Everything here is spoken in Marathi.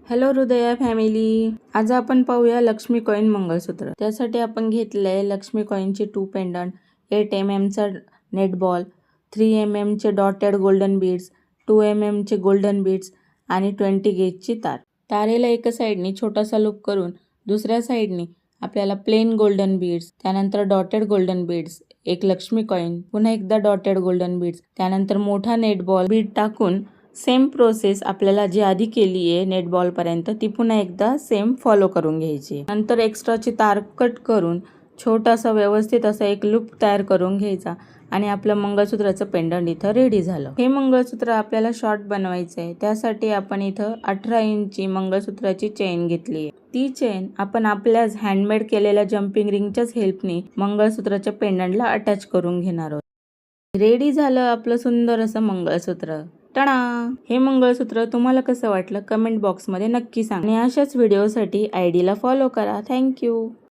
हॅलो हृदया फॅमिली, आज आपण पाहूया लक्ष्मी कॉइन मंगळसूत्र। त्यासाठी आपण घेतलंय लक्ष्मी कॉइनचे 2 पेंडंट, 8 mm चा नेट बॉल, 3 mm चे डॉटेड गोल्डन बीड्स, 2 mm चे गोल्डन बीड्स आणि 20 गेजची तार। तारेला एका साइडनी छोटासा लूप करून दुसऱ्या साइडनी आपल्याला प्लेन गोल्डन बीड्स, त्यानंतर डॉटेड गोल्डन बीड्स, एक लक्ष्मी कॉइन, पुन्हा एकदा डॉटेड गोल्डन बीड्स, त्यानंतर मोठा नेट बॉल बीड टाकून सेम प्रोसेस आपल्याला जी आधी केली आहे नेट बॉल पर्यंत ती पुन्हा एकदा सेम फॉलो करून घ्यायची। नंतर एक्स्ट्राची तार कट करून छोटासा व्यवस्थित असा एक लूप तयार करून घ्यायचा आणि आपलं मंगळसूत्राचं पेंडंट इथं रेडी झालं। हे मंगळसूत्र आपल्याला शॉर्ट बनवायचं आहे, त्यासाठी आपण इथं 18 इंची मंगळसूत्राची चेन घेतली आहे। ती चेन आपण आपल्याच हँडमेड केलेल्या जम्पिंग रिंगच्याच हेल्पने मंगळसूत्राच्या पेंडंटला अटॅच करून घेणार आहोत। रेडी झालं आपलं सुंदर असं मंगळसूत्र। टणा! हे मंगळसूत्र तुम्हाला कसं वाटलं कमेंट बॉक्समध्ये नक्की सांगा आणि अशाच व्हिडिओसाठी आयडीला फॉलो करा। थँक्यू।